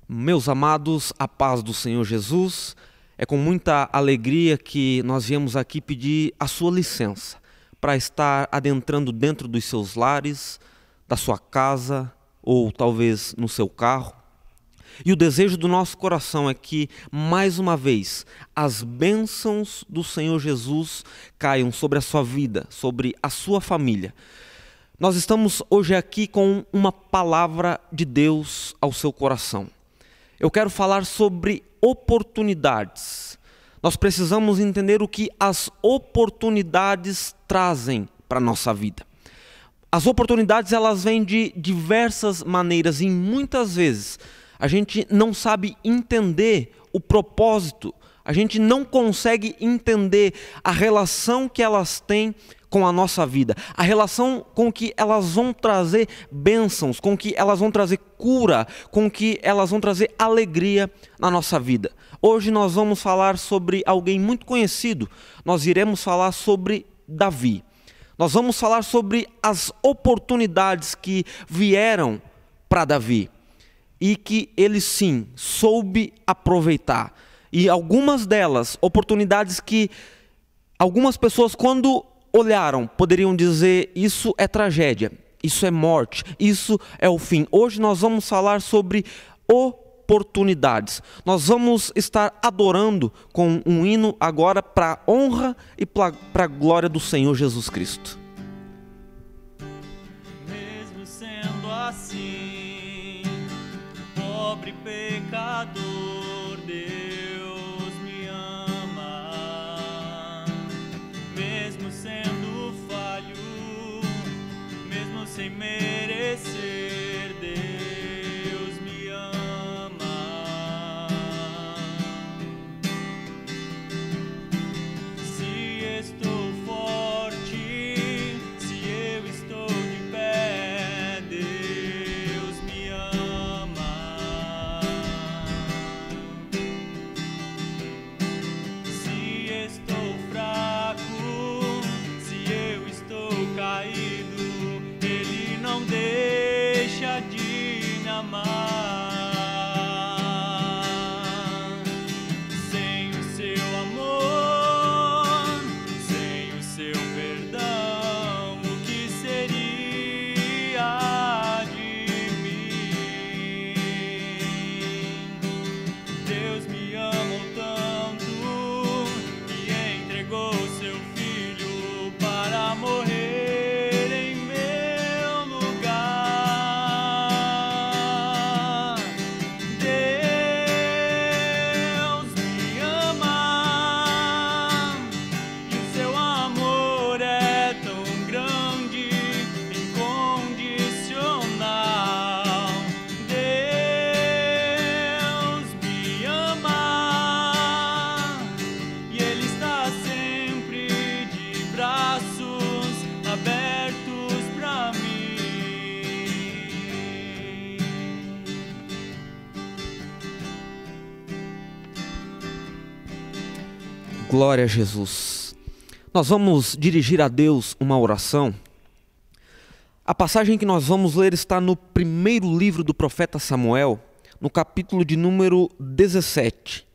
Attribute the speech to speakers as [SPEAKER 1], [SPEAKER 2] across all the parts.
[SPEAKER 1] Meus amados, a paz do Senhor Jesus, é com muita alegria que nós viemos aqui pedir a sua licença para estar adentrando dentro dos seus lares, da sua casa ou talvez no seu carro. E o desejo do nosso coração é que, mais uma vez, as bênçãos do Senhor Jesus caiam sobre a sua vida, sobre a sua família. Nós estamos hoje aqui com uma palavra de Deus ao seu coração. Eu quero falar sobre oportunidades. Nós precisamos entender o que as oportunidades trazem para a nossa vida. As oportunidades, elas vêm de diversas maneiras e muitas vezes a gente não sabe entender o propósito, a gente não consegue entender a relação que elas têm com a nossa vida, a relação com que elas vão trazer bênçãos, com que elas vão trazer cura, com que elas vão trazer alegria na nossa vida. Hoje nós vamos falar sobre alguém muito conhecido, nós iremos falar sobre Davi. Nós vamos falar sobre as oportunidades que vieram para Davi e que ele sim soube aproveitar. E algumas delas, oportunidades que algumas pessoas quando olharam, poderiam dizer: isso é tragédia, isso é morte, isso é o fim. Hoje nós vamos falar sobre oportunidades. Nós vamos estar adorando com um hino agora para a honra e para a glória do Senhor Jesus Cristo.
[SPEAKER 2] Mesmo sendo assim, pobre pecador, Deus me ama. Mesmo sendo falho, mesmo sem merecer, Deus me ama. Se estou forte, se eu estou de pé, Deus me ama. Se estou fraco, se eu estou caído, Ele não deixa de me amar. Sem o seu amor, sem o seu perdão, o que seria de mim? Deus me amou tanto que entregou seu filho para morrer em meu lugar. Deus me ama e o seu amor é tão grande, incondicional. Deus me ama e Ele está sempre de braços abertos para mim.
[SPEAKER 1] Glória a Jesus. Nós vamos dirigir a Deus uma oração. A passagem que nós vamos ler está no primeiro livro do profeta Samuel, no capítulo de número 17.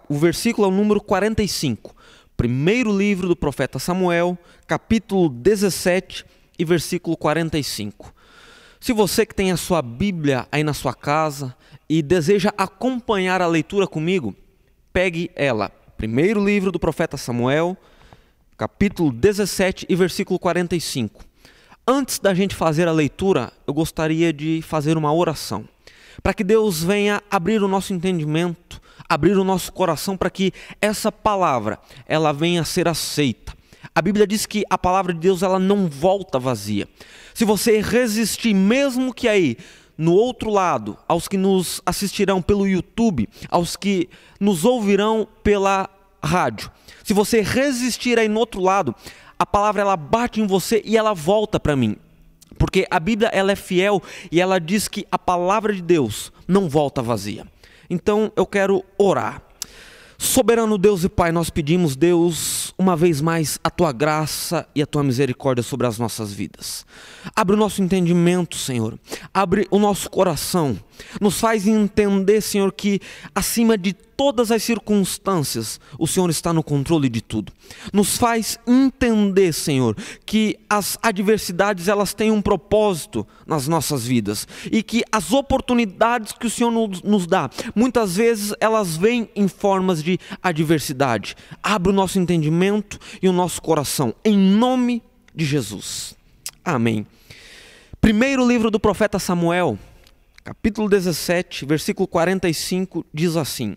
[SPEAKER 1] O versículo é o número 45. Primeiro livro do profeta Samuel, capítulo 17 e versículo 45. Se você que tem a sua Bíblia aí na sua casa e deseja acompanhar a leitura comigo, pegue ela. Primeiro livro do profeta Samuel, capítulo 17 e versículo 45. Antes da gente fazer a leitura, eu gostaria de fazer uma oração, para que Deus venha abrir o nosso entendimento, abrir o nosso coração, para que essa palavra ela venha a ser aceita. A Bíblia diz que a palavra de Deus ela não volta vazia. Se você resistir, mesmo que aí no outro lado, aos que nos assistirão pelo YouTube, aos que nos ouvirão pela rádio, se você resistir aí no outro lado, a palavra ela bate em você e ela volta para mim. Porque a Bíblia ela é fiel e ela diz que a palavra de Deus não volta vazia. Então eu quero orar. Soberano Deus e Pai, nós pedimos, Deus, uma vez mais a Tua graça e a Tua misericórdia sobre as nossas vidas. Abre o nosso entendimento, Senhor. Abre o nosso coração Nos faz entender, Senhor, que acima de todas as circunstâncias, o Senhor está no controle de tudo. Nos faz entender, Senhor, que as adversidades, elas têm um propósito nas nossas vidas. E que as oportunidades que o Senhor nos dá, muitas vezes elas vêm em formas de adversidade. Abre o nosso entendimento e o nosso coração, em nome de Jesus. Amém. Primeiro livro do profeta Samuel, capítulo 17, versículo 45, diz assim: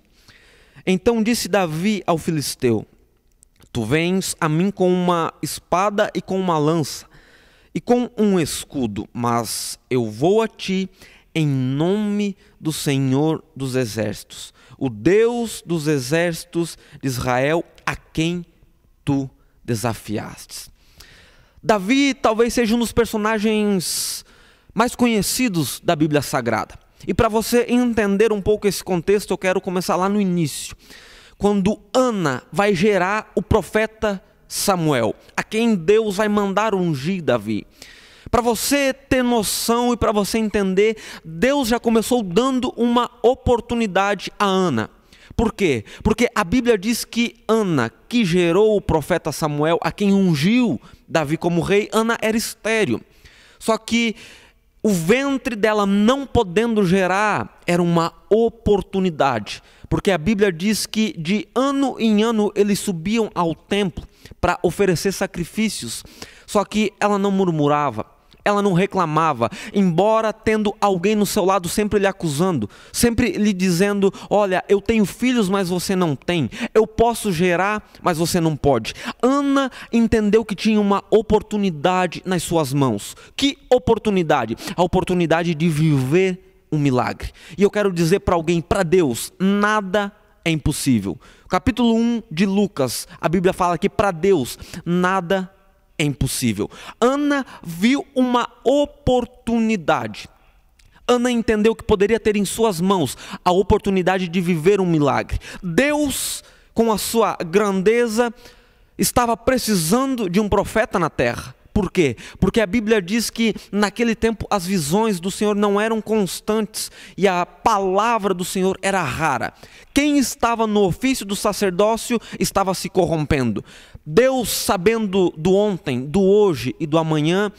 [SPEAKER 1] Então disse Davi ao filisteu: Tu vens a mim com uma espada e com uma lança, e com um escudo, mas eu vou a ti em nome do Senhor dos exércitos, o Deus dos exércitos de Israel, a quem tu desafiastes. Davi talvez seja um dos personagens mais conhecidos da Bíblia Sagrada. E para você entender um pouco esse contexto, eu quero começar lá no início, quando Ana vai gerar o profeta Samuel, a quem Deus vai mandar ungir Davi. Para você ter noção e para você entender, Deus já começou dando uma oportunidade a Ana. Por quê? Porque a Bíblia diz que Ana, que gerou o profeta Samuel, a quem ungiu Davi como rei, Ana era estéril. Só que o ventre dela não podendo gerar era uma oportunidade. Porque a Bíblia diz que de ano em ano eles subiam ao templo para oferecer sacrifícios. Só que ela não murmurava, ela não reclamava, embora tendo alguém no seu lado sempre lhe acusando, sempre lhe dizendo: olha, eu tenho filhos, mas você não tem, eu posso gerar, mas você não pode. Ana entendeu que tinha uma oportunidade nas suas mãos. Que oportunidade? A oportunidade de viver um milagre. E eu quero dizer para alguém: para Deus nada é impossível. Capítulo 1 de Lucas, a Bíblia fala que para Deus nada é impossível. Ana viu uma oportunidade. Ana entendeu que poderia ter em suas mãos a oportunidade de viver um milagre. Deus, com a sua grandeza, estava precisando de um profeta na terra. Por quê? Porque a Bíblia diz que naquele tempo as visões do Senhor não eram constantes e a palavra do Senhor era rara. Quem estava no ofício do sacerdócio estava se corrompendo. Deus, sabendo do ontem, do hoje e do amanhã,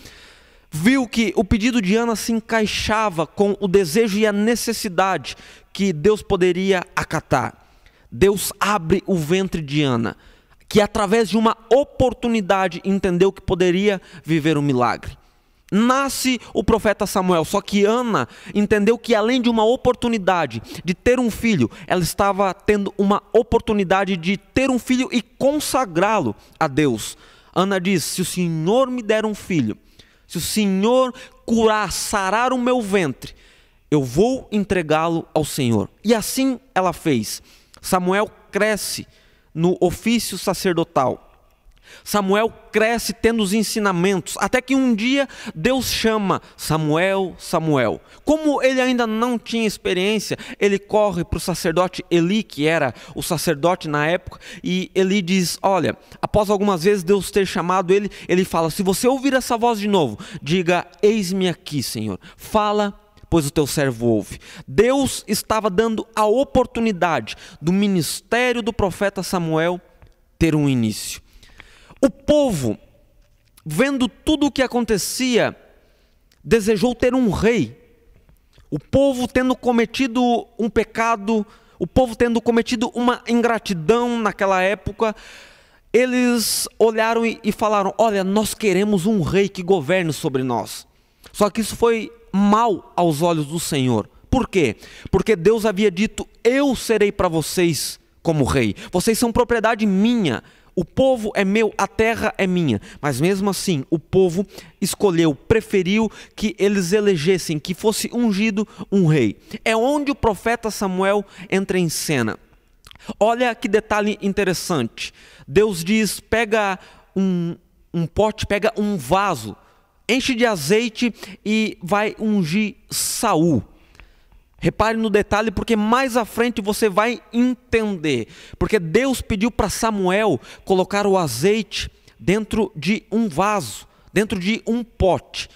[SPEAKER 1] viu que o pedido de Ana se encaixava com o desejo e a necessidade que Deus poderia acatar. Deus abre o ventre de Ana, que através de uma oportunidade entendeu que poderia viver um milagre. Nasce o profeta Samuel, só que Ana entendeu que além de uma oportunidade de ter um filho, ela estava tendo uma oportunidade de ter um filho e consagrá-lo a Deus. Ana diz: se o Senhor me der um filho, se o Senhor curar, sarar o meu ventre, eu vou entregá-lo ao Senhor. E assim ela fez. Samuel cresce no ofício sacerdotal. Samuel cresce tendo os ensinamentos, até que um dia Deus chama Samuel, Samuel. Como ele ainda não tinha experiência, ele corre para o sacerdote Eli, que era o sacerdote na época, e Eli diz: olha, após algumas vezes Deus ter chamado ele, ele fala: se você ouvir essa voz de novo, diga: eis-me aqui, Senhor, fala, pois o teu servo ouve. Deus estava dando a oportunidade do ministério do profeta Samuel ter um início. O povo, vendo tudo o que acontecia, desejou ter um rei. O povo tendo cometido um pecado, o povo tendo cometido uma ingratidão naquela época, eles olharam e falaram: olha, nós queremos um rei que governe sobre nós. Só que isso foi mal aos olhos do Senhor. Por quê? Porque Deus havia dito: eu serei para vocês como rei. Vocês são propriedade minha. O povo é meu, a terra é minha. Mas mesmo assim, o povo escolheu, preferiu que eles elegessem, que fosse ungido um rei. É onde o profeta Samuel entra em cena. Olha que detalhe interessante. Deus diz: pega um pote, pega um vaso, enche de azeite e vai ungir Saul. Repare no detalhe, porque mais à frente você vai entender. Porque Deus pediu para Samuel colocar o azeite dentro de um vaso, dentro de um pote.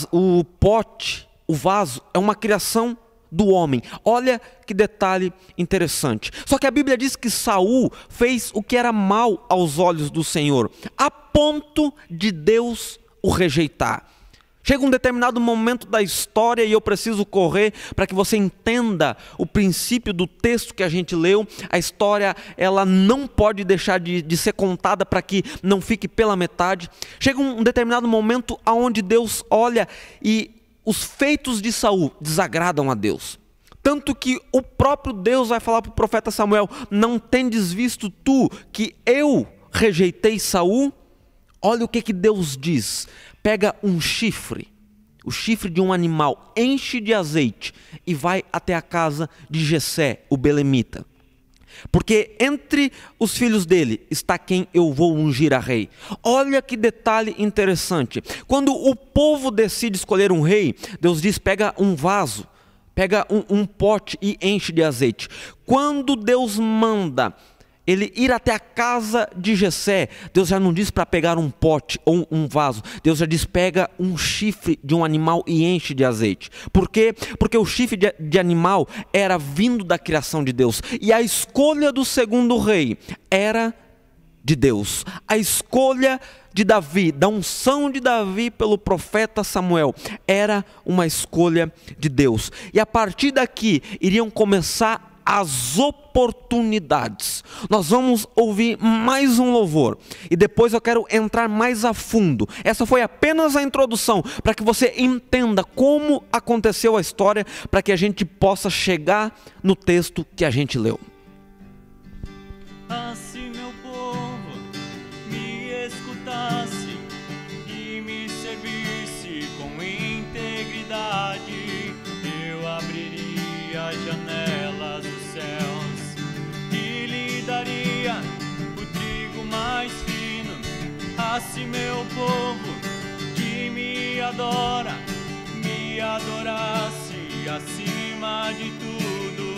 [SPEAKER 1] O pote O vaso é uma criação do homem. Olha que detalhe interessante. Só que a Bíblia diz que Saul fez o que era mal aos olhos do Senhor, a ponto de Deus o rejeitar. Chega um determinado momento da história e eu preciso correr para que você entenda o princípio do texto que a gente leu. A história, ela não pode deixar de ser contada para que não fique pela metade. Chega um determinado momento onde Deus olha e os feitos de Saul desagradam a Deus. Tanto que o próprio Deus vai falar para o profeta Samuel: não tendes visto tu que eu rejeitei Saul? Olha o que Deus diz. Pega um chifre, o chifre de um animal, enche de azeite e vai até a casa de Jessé, o belemita. Porque entre os filhos dele está quem eu vou ungir a rei. Olha que detalhe interessante. Quando o povo decide escolher um rei, Deus diz: pega um vaso, pega um pote e enche de azeite. Quando Deus manda ele ir até a casa de Jessé, Deus já não diz para pegar um pote ou um vaso. Deus já diz: pega um chifre de um animal e enche de azeite. Por quê? Porque o chifre de animal era vindo da criação de Deus. E a escolha do segundo rei era de Deus. A escolha de Davi, da unção de Davi pelo profeta Samuel, era uma escolha de Deus. E a partir daqui iriam começar as oportunidades. Nós vamos ouvir mais um louvor e depois eu quero entrar mais a fundo. Essa foi apenas a introdução para que você entenda como aconteceu a história, para que a gente possa chegar no texto que a gente leu.
[SPEAKER 2] Se meu povo me escutasse e me servisse com integridade, eu abriria as janelas dos céus e lhe daria o trigo mais fino. Se meu povo que me adora me adorasse acima de tudo,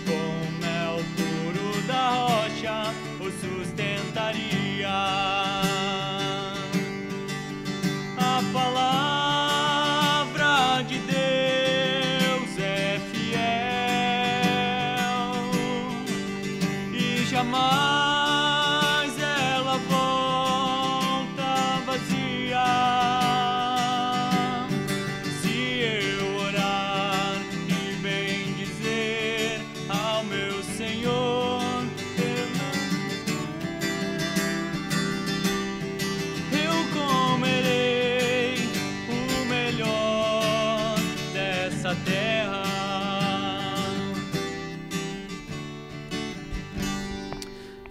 [SPEAKER 2] com mel puro da rocha o sustentaria. A palavra de Deus é fiel e jamais ela volta vazia. Se eu orar e bem dizer ao meu Senhor, eu comerei o melhor dessa terra.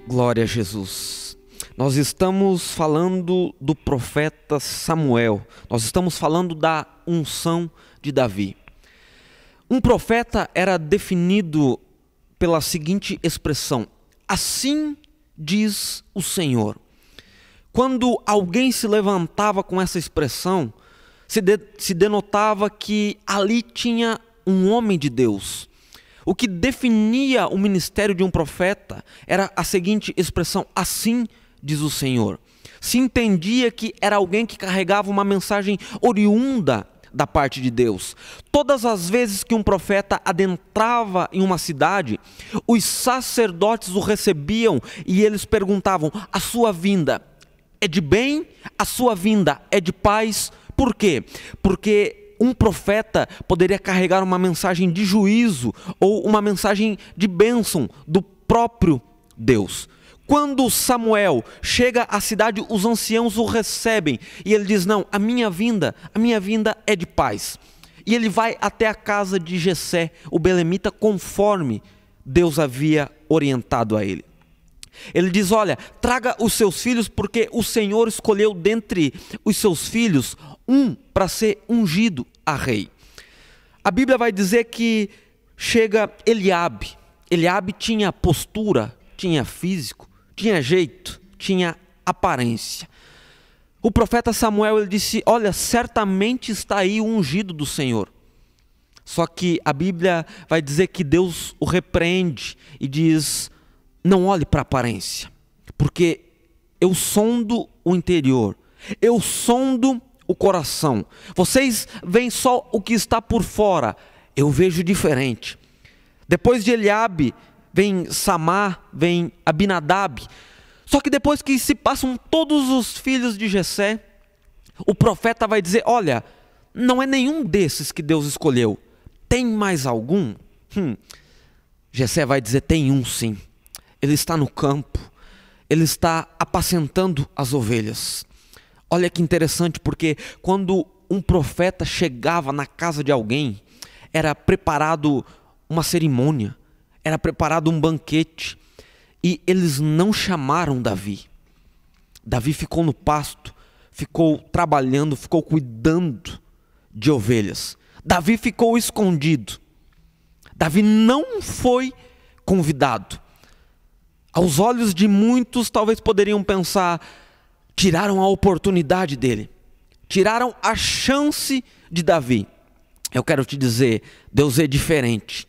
[SPEAKER 1] Glória a Jesus. Nós estamos falando do profeta Samuel. Nós estamos falando da unção de Davi. Um profeta era definido pela seguinte expressão: assim diz o Senhor. Quando alguém se levantava com essa expressão, se denotava que ali tinha um homem de Deus. O que definia o ministério de um profeta era a seguinte expressão: assim diz o Senhor. Se entendia que era alguém que carregava uma mensagem oriunda da parte de Deus. Todas as vezes que um profeta adentrava em uma cidade, os sacerdotes o recebiam e eles perguntavam: a sua vinda é de bem? A sua vinda é de paz? Por quê? Porque um profeta poderia carregar uma mensagem de juízo ou uma mensagem de bênção do próprio Deus. Quando Samuel chega à cidade, os anciãos o recebem e ele diz: não, a minha vinda é de paz. E ele vai até a casa de Jessé, o belemita, conforme Deus havia orientado a ele. Ele diz: olha, traga os seus filhos, porque o Senhor escolheu dentre os seus filhos um para ser ungido a rei. A Bíblia vai dizer que chega Eliabe. Eliabe tinha postura, tinha físico, tinha jeito, tinha aparência. O profeta Samuel, ele disse: olha, certamente está aí o ungido do Senhor. Só que a Bíblia vai dizer que Deus o repreende e diz: não olhe para a aparência, porque eu sondo o interior, eu sondo o coração. Vocês veem só o que está por fora. Eu vejo diferente. Depois de Eliabe, vem Samar, vem Abinadab. Só que depois que se passam todos os filhos de Jessé, o profeta vai dizer, olha, não é nenhum desses que Deus escolheu. Tem mais algum? Jessé vai dizer, tem um sim. Ele está no campo, ele está apacentando as ovelhas. Olha que interessante, porque quando um profeta chegava na casa de alguém, era preparado uma cerimônia, era preparado um banquete, e eles não chamaram Davi. Davi ficou no pasto, ficou trabalhando, ficou cuidando de ovelhas. Davi ficou escondido. Davi não foi convidado. Aos olhos de muitos, talvez poderiam pensar, tiraram a oportunidade dele, tiraram a chance de Davi. Eu quero te dizer, Deus é diferente.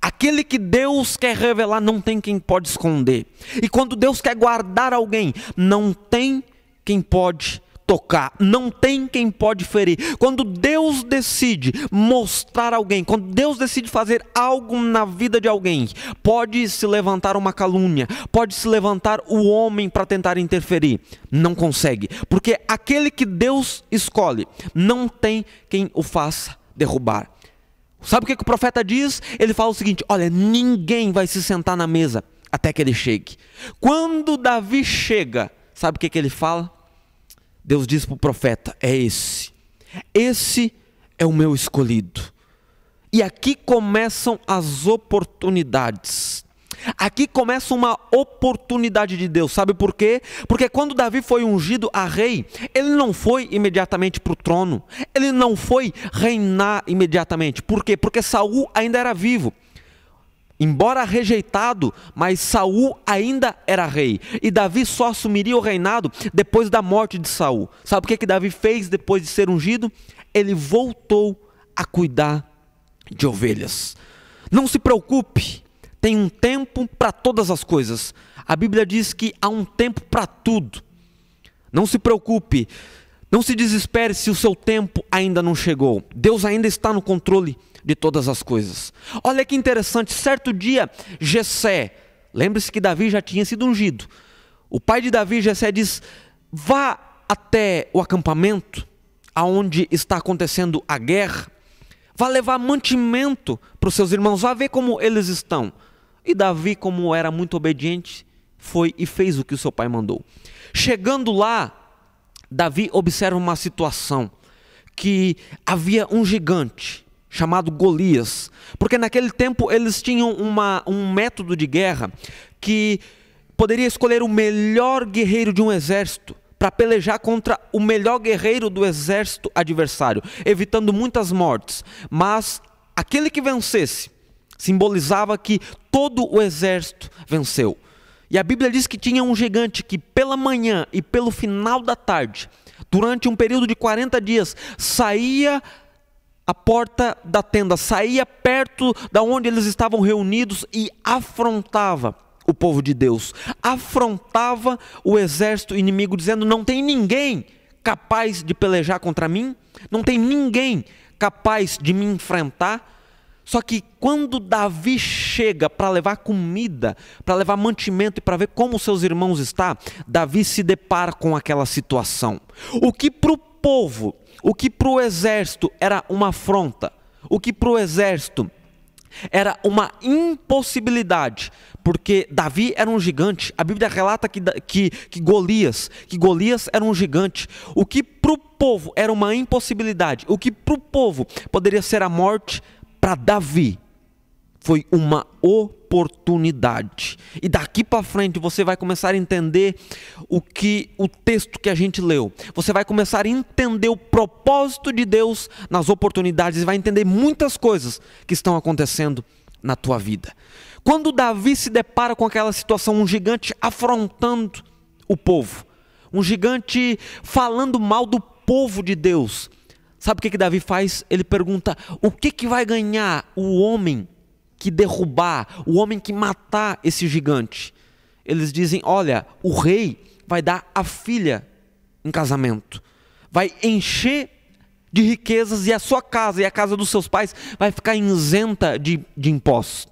[SPEAKER 1] Aquele que Deus quer revelar, não tem quem pode esconder. E quando Deus quer guardar alguém, não tem quem pode tocar, não tem quem pode ferir. Quando Deus decide mostrar alguém, quando Deus decide fazer algo na vida de alguém, pode se levantar uma calúnia, pode se levantar o homem para tentar interferir. Não consegue, porque aquele que Deus escolhe, não tem quem o faça derrubar. Sabe o que o profeta diz? Ele fala o seguinte, olha, ninguém vai se sentar na mesa até que ele chegue. Quando Davi chega, sabe o que ele fala? Deus diz para o profeta, é esse é o meu escolhido. E aqui começam as oportunidades. Aqui começa uma oportunidade de Deus, sabe por quê? Porque quando Davi foi ungido a rei, ele não foi imediatamente para o trono, ele não foi reinar imediatamente. Por quê? Porque Saul ainda era vivo. Embora rejeitado, mas Saul ainda era rei. E Davi só assumiria o reinado depois da morte de Saul. Sabe o que Davi fez depois de ser ungido? Ele voltou a cuidar de ovelhas. Não se preocupe, tem um tempo para todas as coisas. A Bíblia diz que há um tempo para tudo. Não se preocupe, não se desespere se o seu tempo ainda não chegou. Deus ainda está no controle de todas as coisas. Olha que interessante, certo dia, Jessé, lembre-se que Davi já tinha sido ungido. O pai de Davi, Jessé, diz, vá até o acampamento, aonde está acontecendo a guerra, vá levar mantimento para os seus irmãos, vá ver como eles estão. E Davi, como era muito obediente, foi e fez o que o seu pai mandou. Chegando lá, Davi observa uma situação, que havia um gigante, chamado Golias, porque naquele tempo eles tinham um método de guerra, que poderia escolher o melhor guerreiro de um exército, para pelejar contra o melhor guerreiro do exército adversário, evitando muitas mortes, mas aquele que vencesse, simbolizava que todo o exército venceu. E a Bíblia diz que tinha um gigante que pela manhã e pelo final da tarde, durante um período de 40 dias, saía a porta da tenda, saía perto da onde eles estavam reunidos e afrontava o povo de Deus, afrontava o exército inimigo, dizendo, não tem ninguém capaz de pelejar contra mim, não tem ninguém capaz de me enfrentar. Só que quando Davi chega para levar comida, para levar mantimento e para ver como seus irmãos estão, Davi se depara com aquela situação. O que para o povo, o que para o exército era uma afronta, o que para o exército era uma impossibilidade, porque Davi era um gigante. A Bíblia relata que Golias era um gigante. O que para o povo era uma impossibilidade, o que para o povo poderia ser a morte, para Davi foi uma oportunidade. E daqui para frente você vai começar a entender o texto que a gente leu. Você vai começar a entender o propósito de Deus nas oportunidades e vai entender muitas coisas que estão acontecendo na tua vida. Quando Davi se depara com aquela situação, um gigante afrontando o povo, um gigante falando mal do povo de Deus, sabe o que Davi faz? Ele pergunta, o que vai ganhar o homem que derrubar, o homem que matar esse gigante? Eles dizem, olha, o rei vai dar a filha em casamento, vai encher de riquezas e a sua casa e a casa dos seus pais vai ficar isenta de impostos.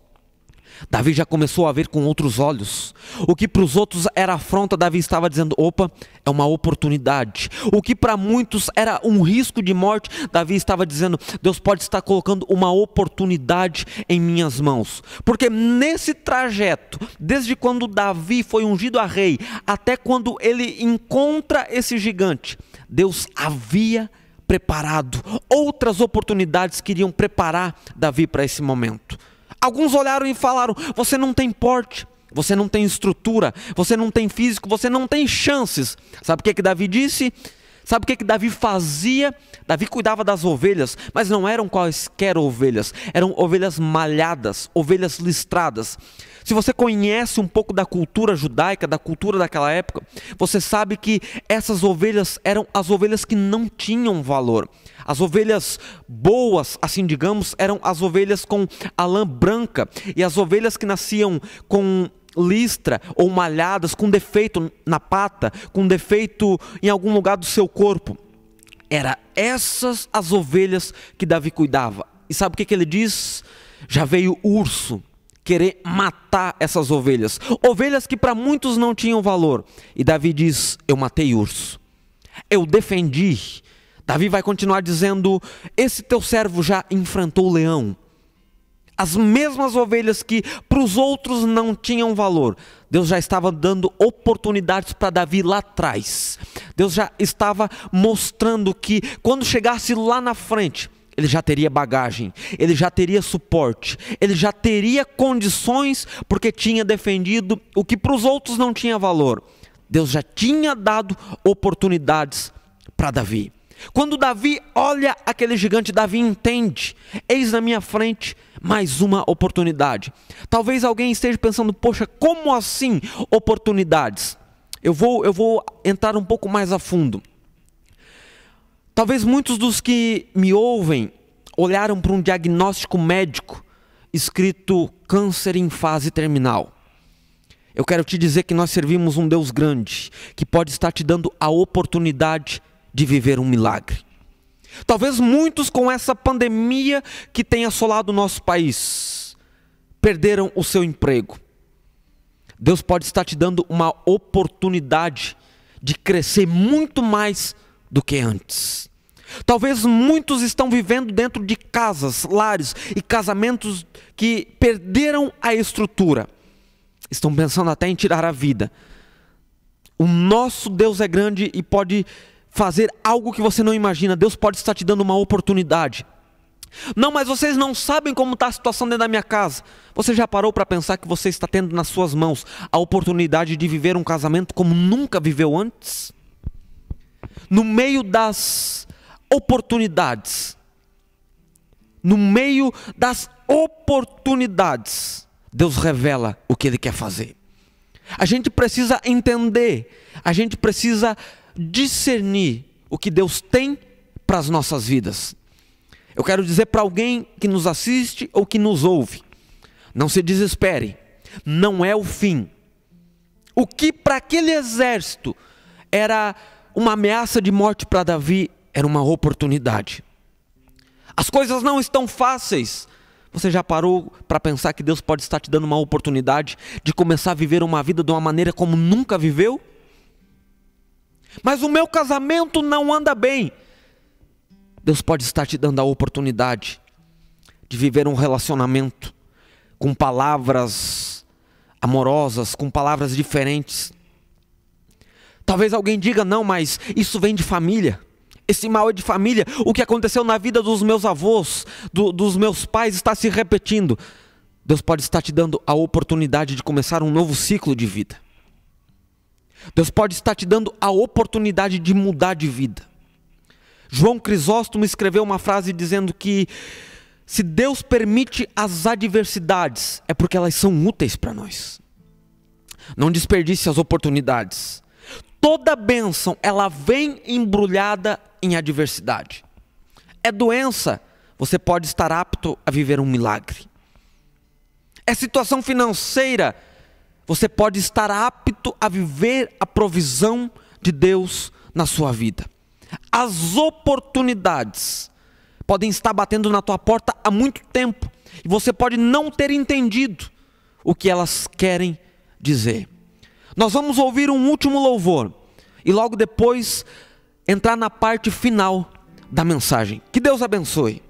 [SPEAKER 1] Davi já começou a ver com outros olhos. O que para os outros era afronta, Davi estava dizendo: opa, é uma oportunidade. O que para muitos era um risco de morte, Davi estava dizendo: Deus pode estar colocando uma oportunidade em minhas mãos. Porque nesse trajeto, desde quando Davi foi ungido a rei, até quando ele encontra esse gigante, Deus havia preparado outras oportunidades que iriam preparar Davi para esse momento. Alguns olharam e falaram: você não tem porte, você não tem estrutura, você não tem físico, você não tem chances. Sabe o que Davi disse? Sabe o que Davi fazia? Davi cuidava das ovelhas, mas não eram quaisquer ovelhas, eram ovelhas malhadas, ovelhas listradas. Se você conhece um pouco da cultura judaica, da cultura daquela época, você sabe que essas ovelhas eram as ovelhas que não tinham valor. As ovelhas boas, assim digamos, eram as ovelhas com a lã branca, e as ovelhas que nasciam com listra ou malhadas, com defeito na pata, com defeito em algum lugar do seu corpo. Era essas as ovelhas que Davi cuidava. E sabe o que ele diz? Já veio o urso querer matar essas ovelhas. Ovelhas que para muitos não tinham valor. E Davi diz: eu matei urso. Eu defendi. Davi vai continuar dizendo: esse teu servo já enfrentou o leão. As mesmas ovelhas que para os outros não tinham valor, Deus já estava dando oportunidades para Davi lá atrás. Deus já estava mostrando que quando chegasse lá na frente, ele já teria bagagem, ele já teria suporte, ele já teria condições, porque tinha defendido o que para os outros não tinha valor. Deus já tinha dado oportunidades para Davi. Quando Davi olha aquele gigante, Davi entende: eis na minha frente mais uma oportunidade. Talvez alguém esteja pensando: poxa, como assim oportunidades? Eu vou entrar um pouco mais a fundo. Talvez muitos dos que me ouvem olharam para um diagnóstico médico escrito câncer em fase terminal. Eu quero te dizer que nós servimos um Deus grande, que pode estar te dando a oportunidade de viver um milagre. Talvez muitos, com essa pandemia que tem assolado o nosso país, perderam o seu emprego. Deus pode estar te dando uma oportunidade de crescer muito mais do que antes. Talvez muitos estão vivendo dentro de casas, lares e casamentos que perderam a estrutura. Estão pensando até em tirar a vida. O nosso Deus é grande e pode fazer algo que você não imagina. Deus pode estar te dando uma oportunidade. Não, mas vocês não sabem como está a situação dentro da minha casa. Você já parou para pensar que você está tendo nas suas mãos a oportunidade de viver um casamento como nunca viveu antes? No meio das oportunidades, Deus revela o que Ele quer fazer. A gente precisa entender, a gente precisa discernir o que Deus tem para as nossas vidas. Eu quero dizer para alguém que nos assiste ou que nos ouve: não se desespere, não é o fim. O que para aquele exército era uma ameaça de morte, para Davi era uma oportunidade. As coisas não estão fáceis. Você já parou para pensar que Deus pode estar te dando uma oportunidade de começar a viver uma vida de uma maneira como nunca viveu? Mas o meu casamento não anda bem. Deus pode estar te dando a oportunidade de viver um relacionamento com palavras amorosas, com palavras diferentes. Talvez alguém diga: não, mas isso vem de família. Esse mal é de família. O que aconteceu na vida dos meus avós, dos meus pais, está se repetindo. Deus pode estar te dando a oportunidade de começar um novo ciclo de vida. Deus pode estar te dando a oportunidade de mudar de vida. João Crisóstomo escreveu uma frase dizendo que se Deus permite as adversidades, é porque elas são úteis para nós. Não desperdice as oportunidades. Toda bênção, ela vem embrulhada em adversidade. É doença, você pode estar apto a viver um milagre. É situação financeira, você pode estar apto a viver a provisão de Deus na sua vida. As oportunidades podem estar batendo na tua porta há muito tempo e você pode não ter entendido o que elas querem dizer. Nós vamos ouvir um último louvor e logo depois entrar na parte final da mensagem. Que Deus abençoe.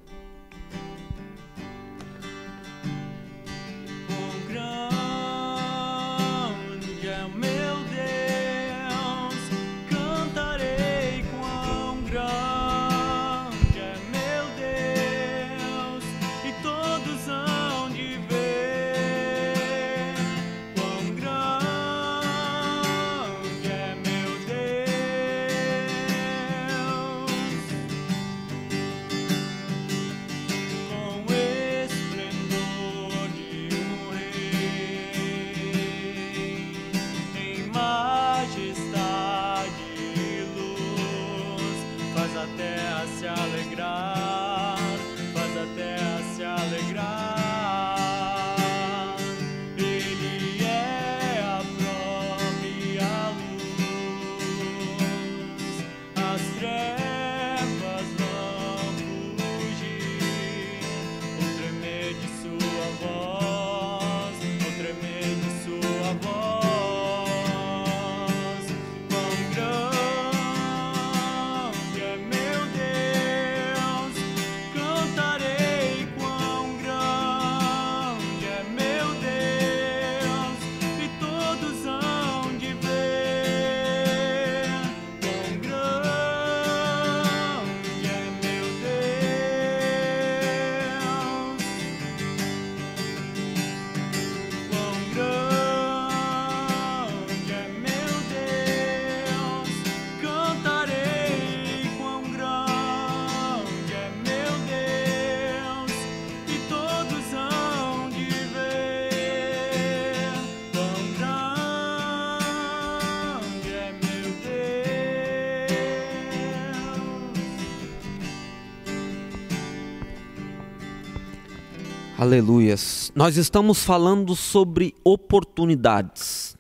[SPEAKER 1] Aleluias. Nós estamos falando sobre oportunidades.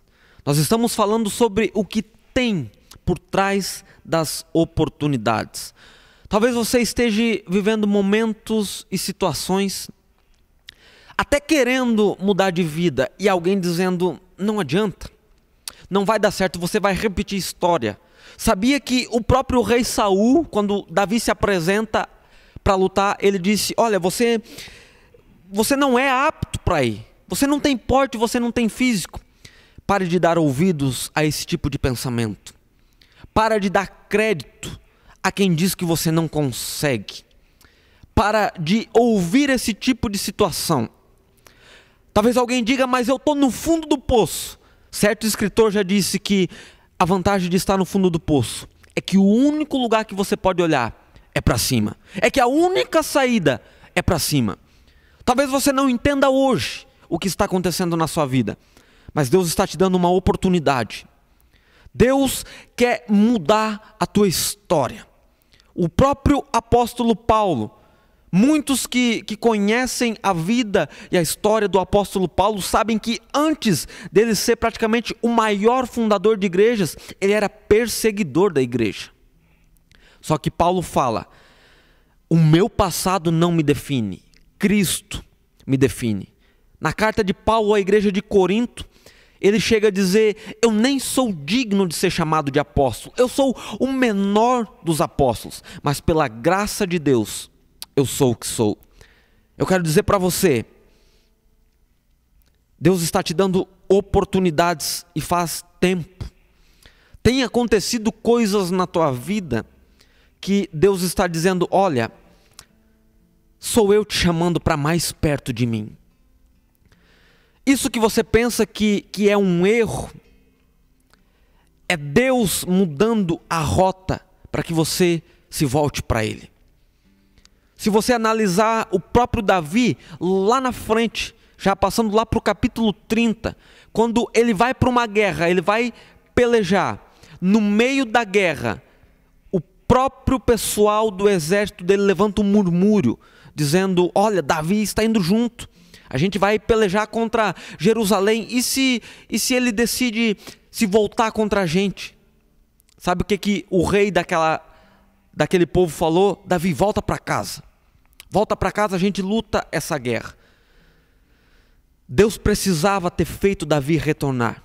[SPEAKER 1] Nós estamos falando sobre o que tem por trás das oportunidades. Talvez você esteja vivendo momentos e situações, até querendo mudar de vida, e alguém dizendo, não adianta, não vai dar certo, você vai repetir história. Sabia que o próprio rei Saul, quando Davi se apresenta para lutar, ele disse, olha, você não é apto para ir, você não tem porte, você não tem físico. Pare de dar ouvidos a esse tipo de pensamento. Para de dar crédito a quem diz que você não consegue. Para de ouvir esse tipo de situação. Talvez alguém diga, mas eu estou no fundo do poço. Certo escritor já disse que a vantagem de estar no fundo do poço é que o único lugar que você pode olhar é para cima. É que a única saída é para cima. Talvez você não entenda hoje o que está acontecendo na sua vida, mas Deus está te dando uma oportunidade. Deus quer mudar a tua história. O próprio apóstolo Paulo, muitos que conhecem a vida e a história do apóstolo Paulo sabem que antes dele ser praticamente o maior fundador de igrejas, ele era perseguidor da igreja. Só que Paulo fala, o meu passado não me define, Cristo me define. Na carta de Paulo à igreja de Corinto, ele chega a dizer, eu nem sou digno de ser chamado de apóstolo, eu sou o menor dos apóstolos, mas pela graça de Deus, eu sou o que sou. Eu quero dizer para você, Deus está te dando oportunidades e faz tempo. Tem acontecido coisas na tua vida que Deus está dizendo, olha, sou eu te chamando para mais perto de mim. Isso que você pensa que é um erro, é Deus mudando a rota para que você se volte para Ele. Se você analisar o próprio Davi, lá na frente, já passando lá para o capítulo 30, quando ele vai para uma guerra, ele vai pelejar, no meio da guerra, o próprio pessoal do exército dele levanta um murmúrio, dizendo, olha, Davi está indo junto, a gente vai pelejar contra Jerusalém, e se ele decide se voltar contra a gente? Sabe o que o rei daquela daquele povo falou: Davi, volta para casa. Volta para casa, a gente luta essa guerra. Deus precisava ter feito Davi retornar.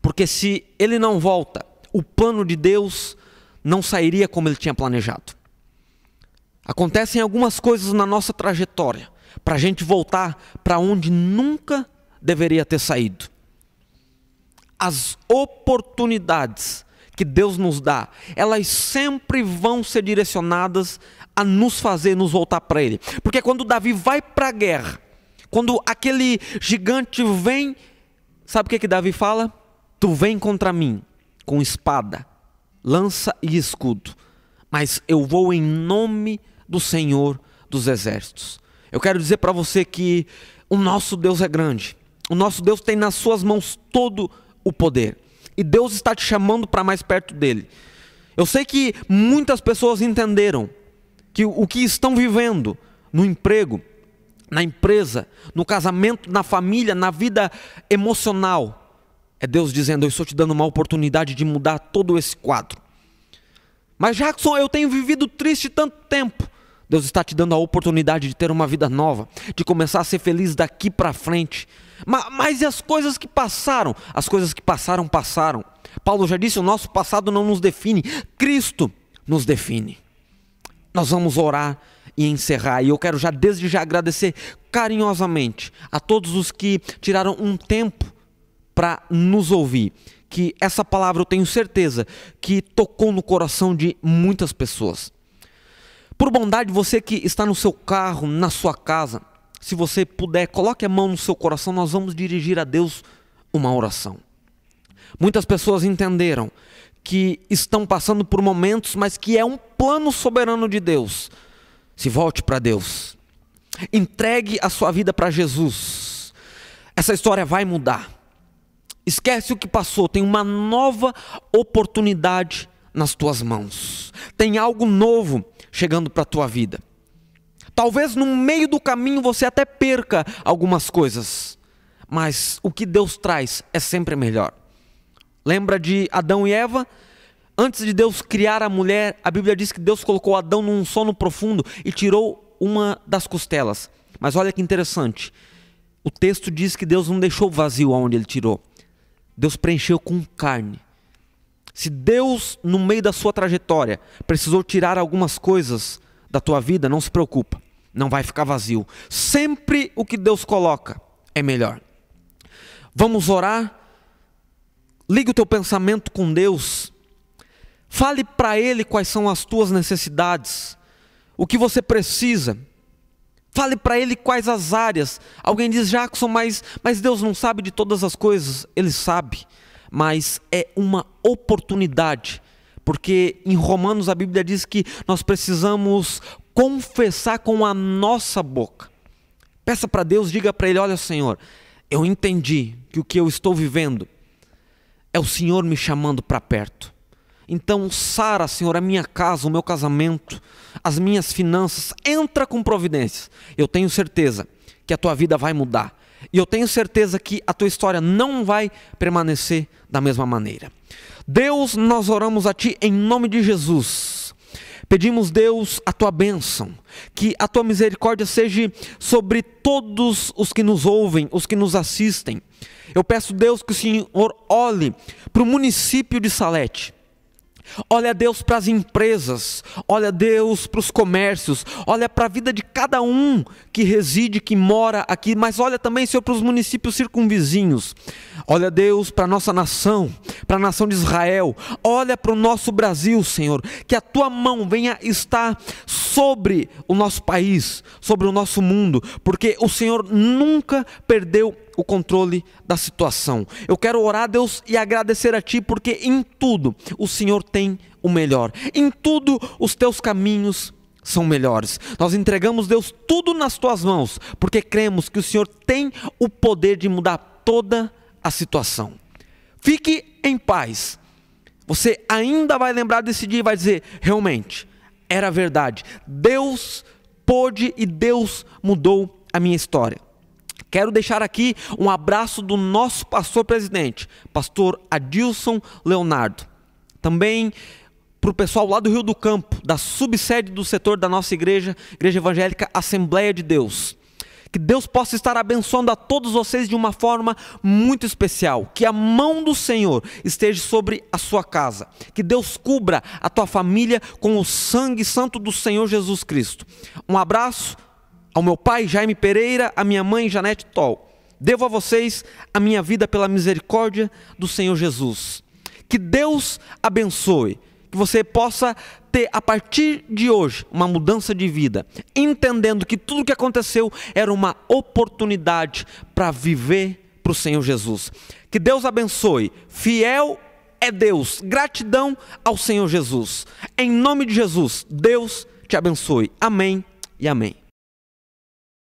[SPEAKER 1] Porque se ele não volta, o plano de Deus não sairia como ele tinha planejado. Acontecem algumas coisas na nossa trajetória para a gente voltar para onde nunca deveria ter saído. As oportunidades que Deus nos dá, elas sempre vão ser direcionadas a nos fazer nos voltar para Ele. Porque quando Davi vai para a guerra, quando aquele gigante vem, sabe o que Davi fala? Tu vem contra mim com espada, lança e escudo, mas eu vou em nome do Senhor dos Exércitos. Eu quero dizer para você que o nosso Deus é grande. O nosso Deus tem nas suas mãos todo o poder. E Deus está te chamando para mais perto dele. Eu sei que muitas pessoas entenderam que o que estão vivendo no emprego, na empresa, no casamento, na família, na vida emocional, é Deus dizendo: eu estou te dando uma oportunidade de mudar todo esse quadro. Mas Jackson, eu tenho vivido triste tanto tempo. Deus está te dando a oportunidade de ter uma vida nova, de começar a ser feliz daqui para frente. Mas e as coisas que passaram? As coisas que passaram, passaram. Paulo já disse: o nosso passado não nos define, Cristo nos define. Nós vamos orar e encerrar. E eu quero desde já agradecer carinhosamente a todos os que tiraram um tempo para nos ouvir. Que essa palavra, eu tenho certeza que tocou no coração de muitas pessoas. Por bondade, você que está no seu carro, na sua casa, se você puder, coloque a mão no seu coração, nós vamos dirigir a Deus uma oração. Muitas pessoas entenderam que estão passando por momentos, mas que é um plano soberano de Deus. Se volte para Deus. Entregue a sua vida para Jesus. Essa história vai mudar. Esquece o que passou, tem uma nova oportunidade nas tuas mãos. Tem algo novo chegando para a tua vida. Talvez no meio do caminho você até perca algumas coisas, mas o que Deus traz é sempre melhor. Lembra de Adão e Eva? Antes de Deus criar a mulher, a Bíblia diz que Deus colocou Adão num sono profundo e tirou uma das costelas. Mas olha que interessante, o texto diz que Deus não deixou vazio onde ele tirou. Deus preencheu com carne. Se Deus, no meio da sua trajetória, precisou tirar algumas coisas da tua vida, não se preocupa, não vai ficar vazio. Sempre o que Deus coloca é melhor. Vamos orar. Ligue o teu pensamento com Deus. Fale para Ele quais são as tuas necessidades, o que você precisa. Fale para Ele quais as áreas. Alguém diz: Jackson, mas Deus não sabe de todas as coisas. Ele sabe, mas é uma oportunidade, porque em Romanos a Bíblia diz que nós precisamos confessar com a nossa boca. Peça para Deus, diga para Ele: olha, Senhor, eu entendi que o que eu estou vivendo é o Senhor me chamando para perto. Então sara, Senhor, a minha casa, o meu casamento, as minhas finanças, entra com providências. Eu tenho certeza que a tua vida vai mudar. E eu tenho certeza que a tua história não vai permanecer da mesma maneira. Deus, nós oramos a Ti em nome de Jesus. Pedimos, Deus, a Tua bênção, que a Tua misericórdia seja sobre todos os que nos ouvem, os que nos assistem. Eu peço, Deus, que o Senhor olhe para o município de Salete. Olha, Deus, para as empresas, olha, Deus, para os comércios, olha para a vida de cada um que reside, que mora aqui, mas olha também, Senhor, para os municípios circunvizinhos. Olha, Deus, para a nossa nação, para a nação de Israel, olha para o nosso Brasil, Senhor, que a Tua mão venha estar sobre o nosso país, sobre o nosso mundo, porque o Senhor nunca perdeu o controle da situação. Eu quero orar, Deus, e agradecer a Ti, porque em tudo o Senhor tem o melhor. Em tudo os Teus caminhos são melhores. Nós entregamos, Deus, tudo nas Tuas mãos, porque cremos que o Senhor tem o poder de mudar toda a situação. Fique em paz. Você ainda vai lembrar desse dia e vai dizer: realmente, era verdade. Deus pôde e Deus mudou a minha história. Quero deixar aqui um abraço do nosso pastor presidente, pastor Adilson Leonardo. Também para o pessoal lá do Rio do Campo, da subsede do setor da nossa igreja, Igreja Evangélica Assembleia de Deus. Que Deus possa estar abençoando a todos vocês de uma forma muito especial. Que a mão do Senhor esteja sobre a sua casa. Que Deus cubra a tua família com o sangue santo do Senhor Jesus Cristo. Um abraço ao meu pai Jaime Pereira, à minha mãe Janete Tol. Devo a vocês a minha vida pela misericórdia do Senhor Jesus. Que Deus abençoe. Que você possa ter, a partir de hoje, uma mudança de vida, entendendo que tudo o que aconteceu era uma oportunidade para viver para o Senhor Jesus. Que Deus abençoe. Fiel é Deus. Gratidão ao Senhor Jesus. Em nome de Jesus, Deus te abençoe. Amém e amém.